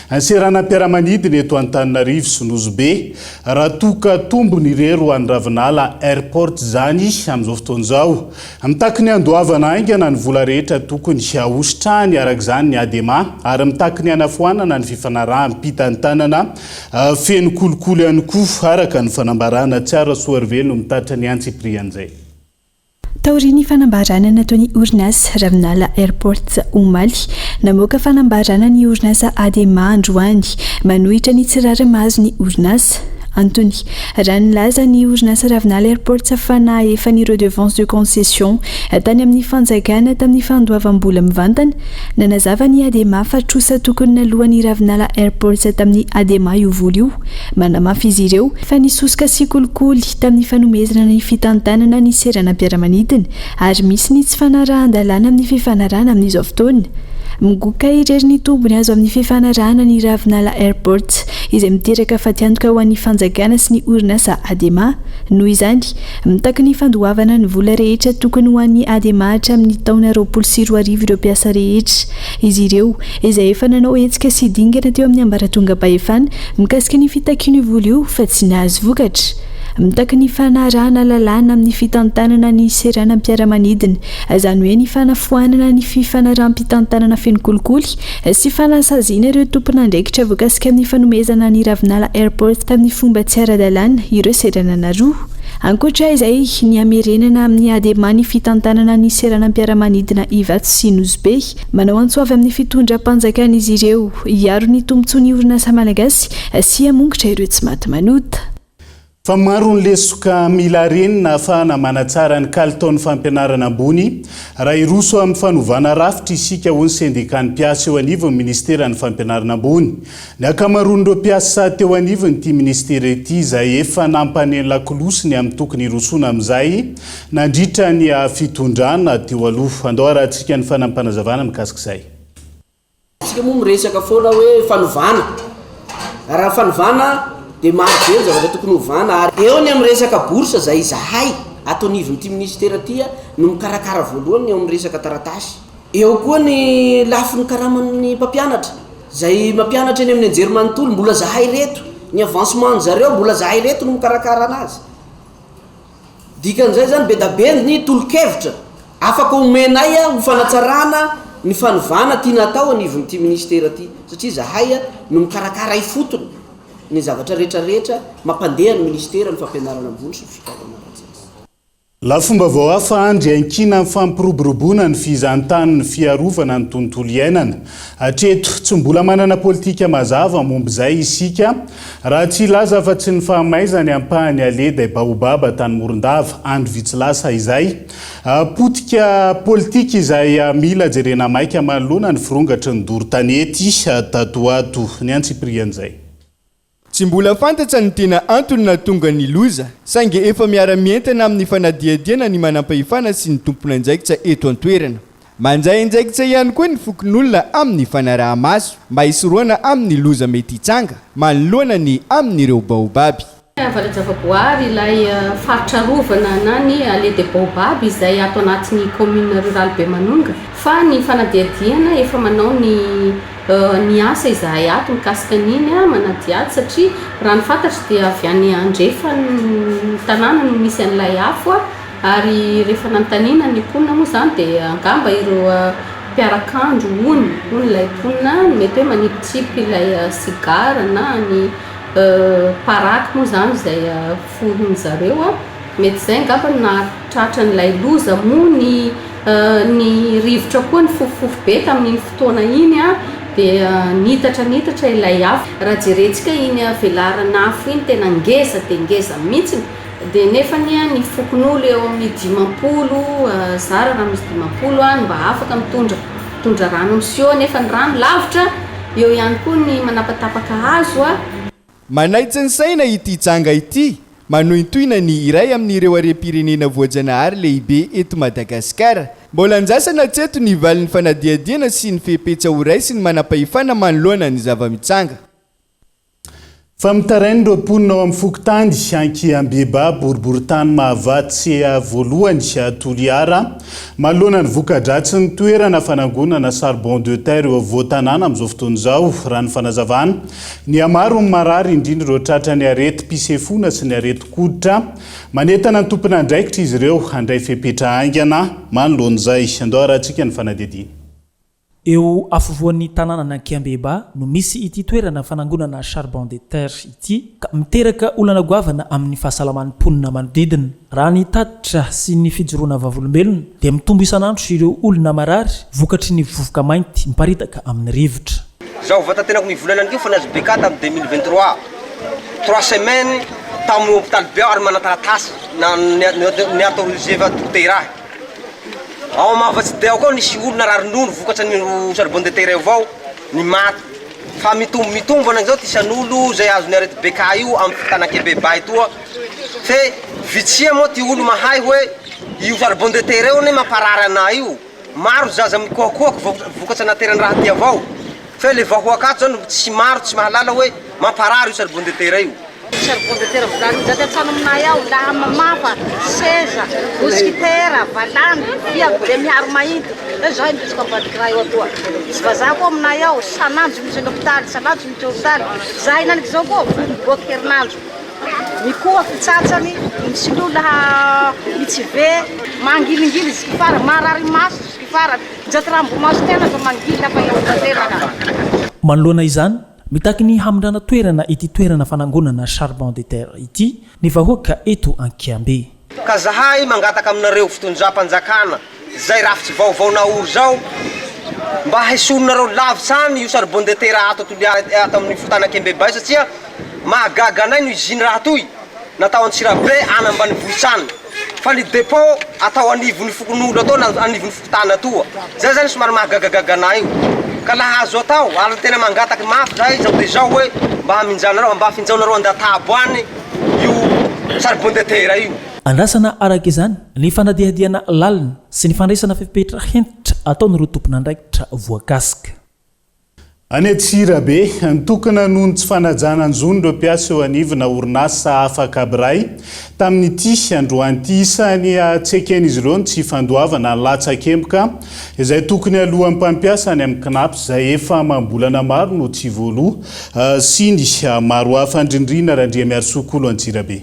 Anserana mpiara-manidina eto Antananarivo sy Nosy-Be. Raha toka tombony irery ho an'ny Ravinala Airport zany amin'izao fotoana izao. Mitaky ny andoavana aingana ny vola rehetra tokony ahositrany arak'izany ny ADEMA ary mitaky ny anafoanana ny fifanarahan'mpitantanana feno kolokolo ihany koa araka ny fanambarana tsara soarivelo mitatra ny antsiprian'izay. Taoriany fanambarana nataony orinasa Ravinala Airport Omaly namoaka fanambarana ny orinasa ADEMA androany manohitra ny tsirary-mazo ny orinasa. Antony, raha nilaza ny orinasa Ravinala Airport safana efa ny redevance de concession tany amin'ny fanjakana tamin'ny fandoavam-bola mivantana, nanazava ny ADEMA fa trosa tokony nalohan'ny Ravinala Airport tamin'ny ADEMA io vola io. Manamafy izy ireo fa nisoska sy kolikoly tamin'ny fanomezana ny fitantanana ny serana mpiara-manidina ary misy ny tsy fanarahan-dalàna amin'ny fifanarahana amin'izao fotoana. Migoka irery ny tombony azo amin'ny fifanarahana ny Ravinala Airport izay miteraka fatiantoka ho an'ny fanjakana sy ny orinasa ADEMA. Noho izany, mitaky ny fandoavana ny vola rehetra tokony ho an'ny ADEMA hatramin'ny taona 2024 ireo mpiasa rehetra. Izy ireo izay efa nanao hetsika sy dingana teo amin'ny ambaratonga-pahefana mikasika ny fitakian'io vola io fa tsy nahazo vokatra. mitaka ny fanarahana lalàna amin'ny fitantanana ny serana mpiaramanidina izany hoe ny fanafoanana ny fifanarahampitantanana feno kolikoly sy fanasaziana ireo tompon'andraikitra voakasika amin'ny fanomezana ny Ravinala Airport tamin'ny fomba tsy ara-dalàna ireo seranana roa. Ankoatra izay ny amerenana amin'ny adema ny fitantanana ny serana mpiaramanidina Ivato sy Nozbe manao antsoavy amin'ny fitondram-panjakana izy ireo hiaro ny tombontsoa ny orinasa malagasy sy hamongotra ireo tsy maty manota. Fa maro ny lesoka mila renina ahafahana manatsara ny kalitao ny fampianarana ambony raha iroso amin'ny fanovana rafitra isika ho ny sendikany mpiasa eo anivon'ny ministera ny fampianarana ambony. Ny akamaroan'ireo mpiasa teo anivon'ity ministera ity izay efa nampaneny lakolosiny amin'ny tokony irosona amin'izay nandritra ny fitondrana teo aloha. Andao arahantsika ny fanampanazavana mikasika izay. Isika moa miresaka foana hoe fanovana. Raha fanovana dia maro be ny zavatra tokony hovana ary eo ny amin'ny resaka bourse izay zahay atao anivon'ity ministera ity no mikarakara voalohany eo amin'ny resaka taratasy. Eo koa ny lafin'ny karaman'ny mpampianatra izay mampianatra eny amin'ny anjery manontolo mbola zahay reto, ny avancement zareo mbola zahay reto no mikarakara anazy. Dikan'izay zany be da be ny tolo-kevitra afaka omenay ho fanatsarana ny fanovana tiana atao anivon'ity ministera ity satria zahay no mikarakara ifotony ny zavatra rehetrarehetra mampandeha ny ministera ny fampianarana ambony sy ny fikarana ratsy. Lafomba vao hafa andry ankina mifampiroboroboana ny fizantany ny fiarovana ny tontolo iainana. Hatreto tsy mbola manana politika mazava momba izay isika raha tsy ilaza fa tsy ny fahamaizany ampahany Aleda Baobaba tany Morondava andro vitsy lasa izay. Potika politika izay mila jerena maika manoloana ny firongatry ny doro-tanety tatoato ny Antsipriana izay. Tsy mbola fantatra ny tena antony nahatonga ny loza saingy efa miara-mientana amin'ny fanadiadiana ny manampahefana sy ny tompon'andraikitra eto an-toerana. Mandray andraikitra ihany koa ny fokon'olona amin'ny fanaraha-maso mba hisoroana amin'ny loza mety hitsanga manoloana ny amin'ireo baobaby. Valajavaboary ilay faritra rovana na ny Aleda Baobaby izay ato anatin'ny commune rurale Bemanonga fa ny fanadiadiana efa manao ny asa izahay ato mikasika an'iny manadiady satria raha ny fantatra dia avy any andrefa ny tanàna no misy an'ilay afo ary rehefa nanontaniana ny mponina moa izany dia angamba ireo mpiarakandro ony ilay mponina mety hoe manipitsipiky ilay sigara na ny paraky moa izany izay fohony zareo mety izay angamba nahatratra n'ilay loza moa ny rivotra koa ny fofofofo be tamin'iny fotoana iny dia nitatra ilay afo. Raha jerentsika iny velarana afo iny tena ngeza dia ngeza mihitsiny dia nefa ny fokon'olo eo amin'ny 50 zara raha misy 50 mba afaka mitondra rano misio nefa ny rano lavitra eo ihany koa ny manapatapaka hazo manaitsy ny saina ity tsanga ity manohintohina ny iray amin'ireo harem-pirenena voajanahary lehibe eto Madagasikara. Mbola anjasana tseto ny valin'ny fanadiadiana sy ny fehepetsa ho ray sy ny manapahefana manoloana ny zava-mitsanga. Fa mitarainy ireo mponina ao amin'ny fokontany anky Ambeba boriboritany mahavatsy voalohany Toliara manoloana ny voka-dratsy ny toerana fanangonana charbon de terre eo voatanana amin'izao fotoana izao raha ny fanazavana. Ny amaro ny marary indrindra ireo tratra ny arety pisefona sy ny arety koditra manentana ny tompon'andraikitra izy ireo handray fepetra aingana manoloana izay. Andao arahantsika ny fanadidina. Eo afovoan'ny tanàna n'Ankiambeba no misy ity toerana fanangonana charbon de terre ity ka miteraka olana goavana amin'ny fahasalaman'ny mponina manodidina. Raha ny tatitra sy ny fijoroana vavolombelona dia mitombo isanandro ireo olona marary vokatry ny vovoka mainty miparitaka amin'ny rivotra. Zaho vatantenako ny volana an'io fa nazo bekata amin'ny 2023 3 semaines tamin'ny hôpital be ary manataratasy ny autoriseva dokotera. Ao mahavatsy dia koa nisy olona raronono vokatra ny charbon de terre avao ny maty fa mitombo an'izao ty isan'olo zay azo ny arety beka io amin'ny fitan'Ankiambeba etoa fe vitsia moa ty olo mahay hoe io charbon de terre io ne mamparary ana io maro zaza mikohakohaky vokatra naterany raha ty avao fe le vahoakato zany tsy maro tsy mahalala hoe mamparary io charbon de terre io. Charbon de terre volany zany atsano aminay ao laha mamafa seza moskitera valany fiako le miaro mainty zay ndrisika ambadikira eo atoa misy vazaha koa aminay ao sanandro misy hôpitaly sanandro misy hôpitaly zahay naniky zao koa miboaky herinandro mikoa fitsatsany misolola mitsivey mangilingily zikifara marary maso zikifara njaty raha mbo maso tena fa mangily afa eotanteraka manoloana izany mitaky ny hamindrana toerana ity toerana fanangonana charbon de terre ity ny vahoaka eto Ankiambe ka zahay mangataka aminareo fitondrampanjakana zay rafitsy vaovao naory zao mba haisononareo lavitsany io charbon de terre ato amin'ny fotana Ankiambe bay satria mahagaga anay no iziny raha toy natao Antsirabe anambany vohitsany fa ny dépôt atao anivon'ny fokon'olo atao na anivon'ny fotana toa zay zany somary mahagagagaga anay io ka laha azo atao ary tena mangataky mafy zay zao de zao hoe mba haminjanareo mba hafinjaonareo andatabo any io charbon de terre io andrasana araka izany ny fanadihadiana lalina sy ny fandraisana fipetra hentitra ataon'ireo tompon'andraikitra voakasika any Antsirabe nitokana noho ny tsy fanajananjony ireo mpiasa eo anivona orinasa afaka abiray tamin'ity androany isany tsy eken'izy ireo ny tsy fandoavana ny latsakemboka izay tokony alohan'ny mpampiasa any amin'ny KNAPS izay efa mambolana maro no tsy voaloha sy ny maro hafa indrindrina Randria Miarosokolo Antsirabe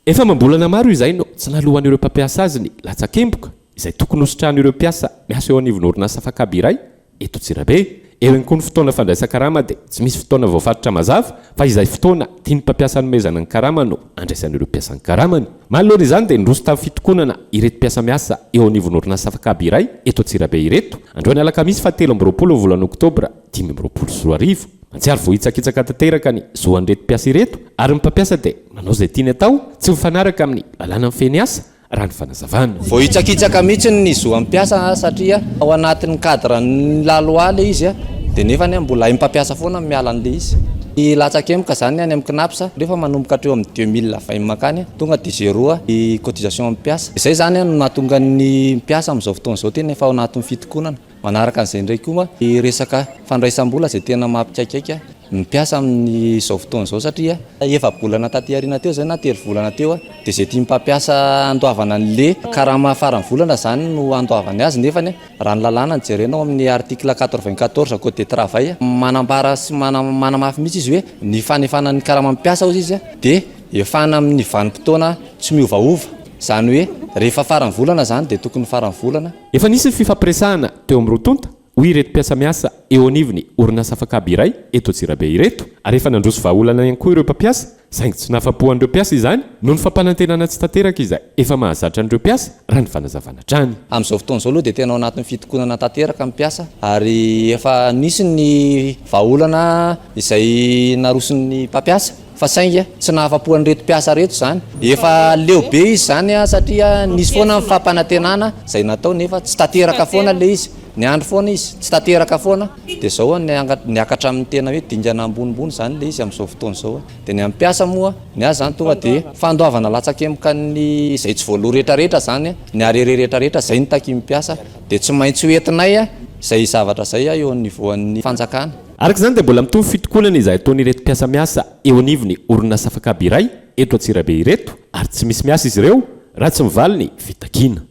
efa mambolana maro izay no tsy nalohan'ireo mpampiasa azy ny latsakemboka izay tokony hositrahan'ireo mpiasa miasa eo anivona orinasa afaka abiray eto Antsirabe eo ihany koa ny fotoana fandraisan-karama dia tsy misy fotoana voafaritra mazava fa izay fotoana tiany mpampiasa nomezana ny karama no andraisan'ireo mpiasa ny karamany manoloana izany dia nroso tamin'ny fitokonana ireto mpiasa miasa eo anivona orinasa afaka abiray eto Antsirabe ireto androany alakamisy 7 volana oktobra 2024 mantsiary vohitsakitsaka tanteraka ny zoan'ireto mpiasa ireto ary ny mpampiasa dia manao izay tiany atao tsy mifanaraka amin'ny lalàna mifeny asa raha ny fanazavana vohitsakitsaka mihitsy ny zoam-piasa satria ao anatin'ny cadre ny laloale izy dia nefa ny mbola mpampiasa foana miala an'le izy i latsakemboka zany any amin'ny KNAPS rehefa manomboka hatreo amin'ny 2020 makany tonga dia zéro i cotisation mpiasa izay zany no nahatonga ny mpiasa amin'izao fotoana izao tena efa ao anatin'ny fitokonana manaraka an'izay ndraiky koa i resaka fandraisam-bola izay tena mampikaikaika mpiasa amin'ny izao fotoana izao satria efa bolana taty aoriana teo zay na 3 volana teo dia izay tia mpampiasa andoavana an'le karama farany volana zany no andoavany azy nefany raha ny lalàna ny jerenao amin'ny article 94 code de travail manambara sy manamafy mihitsy izy hoe ny fanefana ny karama mpiasa ozy izy dia efana amin'ny vanim-potoana tsy miovaova zany hoe rehefa farany volana zany dia tokony farany volana efa nisy ny fifampiresahana teo amin'ny rotonta hoy ireto mpiasa miasa eo anivony orinasa afaka abiray eto Antsirabe ireto ary efa nandroso vahaolana ihany koa ireo mpampiasa saingy tsy nahafapohan'ireo mpiasa izany noho ny fampanantenana tsy tanteraka izay efa mahazatra an'ireo mpiasa raha ny fanazavana trany amin'izao fotoana izao aloha dia tena ao anatin'ny fitokonana tanteraka mpiasa ary efa nisy ny vahaolana izay naroson'ny mpampiasa fa saingy tsy nahafapohan'ireto mpiasa reto zany efa leo be izy zany satria nisy foana ny fampanantenana izay natao nefa tsy tanteraka foana le izy ny andro foana izy tsy tanteraka foana dia zao niakatra amin'ny tena hoe dingana ambonimbony zany le izy amin'izao fotoana izao dia ny ampiasa moa ny azy zany tonga dia fandoavana latsakemboka ny izay tsy voaloha rehetrarehetra zany ny arere rehetrarehetra zay ny taky mpiasa dia tsy maintsy hoentinay izay zavatra zay eo anivoan'ny fanjakana araka izany dia mbola mitovy fitokonana izay ataon'ireto mpiasa miasa eo anivony orinasa afaka abiray eto Antsirabe ireto ary tsy misy miasa izy ireo raha tsy mivaly ny fitakiana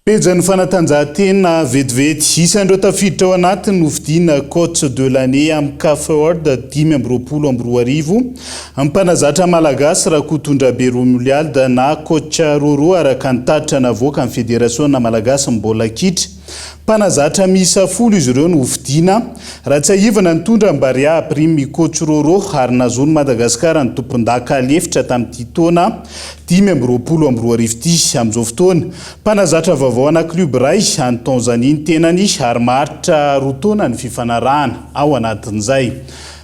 pejany fanatanjahantena vetivety isan'ireo tafiditra ao anatiny novidiana coach de l'année amin'ny CAF Award 2024 ampanazatra malagasy Rakotondrabe Romulialda na coach Roro araka ny tatitra navoaka amin'ny fédération malagasy mbola kitra mpanazatra miisa 10 izy ireo no hovidiana raha tsy ahivana nitondra Mbaria prime coach Roro ary nazony Madagasikara ny tompon-daka lefitra tamin'ity taona 2024 amin'izao fotoana mpanazatra vaovao ana club ray any Tanzanie ny tenany ary maharitra roa taona ny fifanarahana ao anatin'izay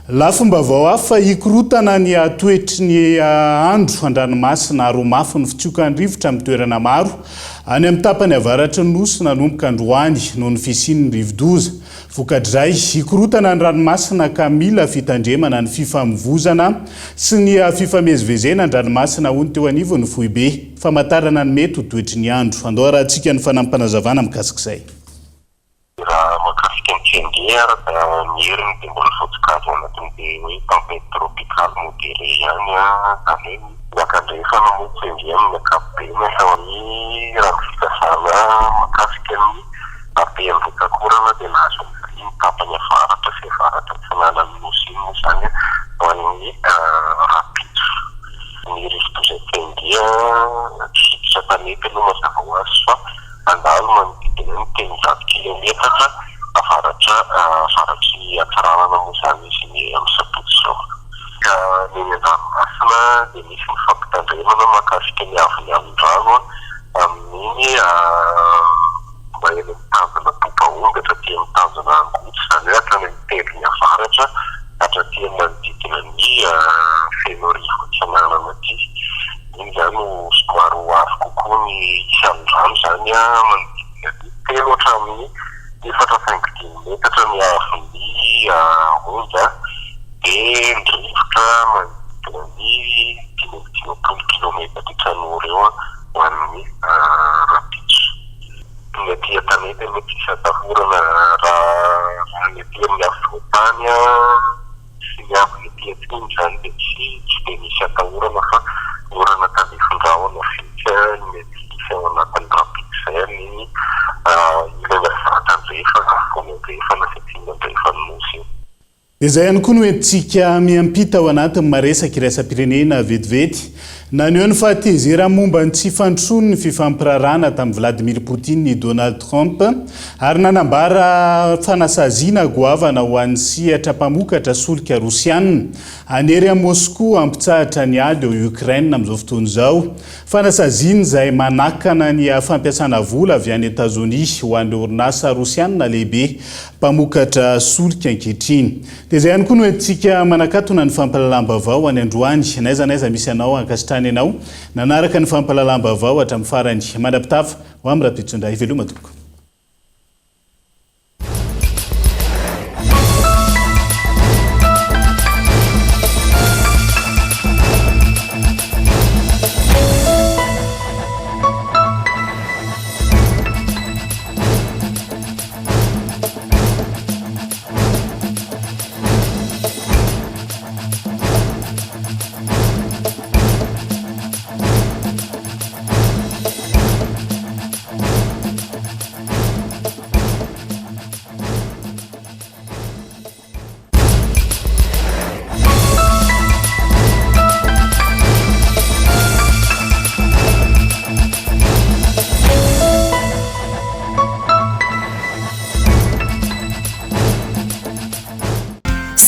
lafim-baovao hafa ikorotana ny toetry ny andro an-dranomasina ary mafy ny fitsiokan'ny rivotra amin'ny toerana maro any amin'ny tapany avaratry ny nosy nanomboka androany noho ny fisian'ny rivodoza vokatrizay ikorotana ny ranomasina ka mila fitandremana ny fifamovozana sy ny fifamezivezena ny ranomasina hoy ny teo anivo ny foibe famantarana ny mety ho toetry ny andro andao rahantsika ny fanampanazavana mikasik'izay raha makasika mitsendiara da mieriny dia mbola fotsikazo anatin'le hoe tempête tropicale modéré ihany zany miakandrefa mamontsendia amin'ny ankapobeny amin'ny raha fikasana makasika ny apen'ny vokakorana dia nahazo ny tapany afaratra sy afaratra ny fananany nosy iny zany ho an'ny rapitso mety aloha mazava ho azy fa andalo manodidina ny telonjato kilometatra avaratra faratry Antsiranana moa zany izy ny amin'ny sabotsy zao. Ka ny an-dranomasina dia misy mifampitandremana mahakasika ny avy ny amin-drano amin'iny mba eny mitandrina popaongatra tia mitandrina angotsy zany hoe hatrany mitendry ny avaratra hatraty manodidina ny fenorivo tsananana aty. Iny zany no somary ho avy kokoa ny isan'ndrano zany manodidina ny 3 hatramin'ny 4.5 metatra ny avin'ny onja dia ny rivotra manodidina ny 5 kilometatra itran'ora eo ho an'ny rapitso. Ny aty an-tanety mety isatahorana raha ny aty amin'ny afovoantany sy ny avy ny aty atsiny zany dia tsy dia misy atahorana fa orana talefondrahona fika ny mety isy ao anatin'ny rapitso zay ny ilana faratandrefa fonandrefa na fitinandrefa ny nosy io. Izay ihany koa no entsika miampita ao anatin'ny maresaka iraisam-pirenena vetivety na ny eo ny fahatezera momba ny tsy fandrosoany ny fifampirarana tamin'ny Vladimir Poutine ny Donald Trump ary nanambara fanasaziana goavana ho an'ny sihatra mpamokatra solika rosianina anery a Moscou ampitsahatra ny ady eo Ukraine amin'izao fotoana izao. Fanasaziana izay manakana ny fampiasana vola avy any États-Unis ho an'ireo orinasa rosianina lehibe mpamokatra solika ankehitriny. Dia izay ihany koa no entsika manakatona ny fampahalalam-baovao any androany naiza misy anao ankasitrany ianao nanaraka ny fampahalalam-baovao hatramin'ny farany mandrapitafa ho amin'ny rapitson-dray veloma tompoko.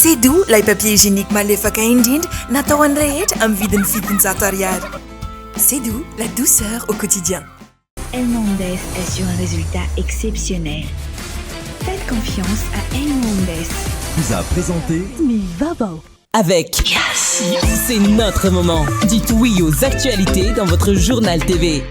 C'est doux, les papiers hygiéniques malefaka indrindra natao an'ny rehetra amin'ny vidiny $700. C'est doux, la douceur au quotidien. El Mondes assure un résultat exceptionnel. Faites confiance à El Mondes. Vous a présenté Mi Vavo. Avec Yes, c'est notre moment. Dites oui aux actualités dans votre journal TV.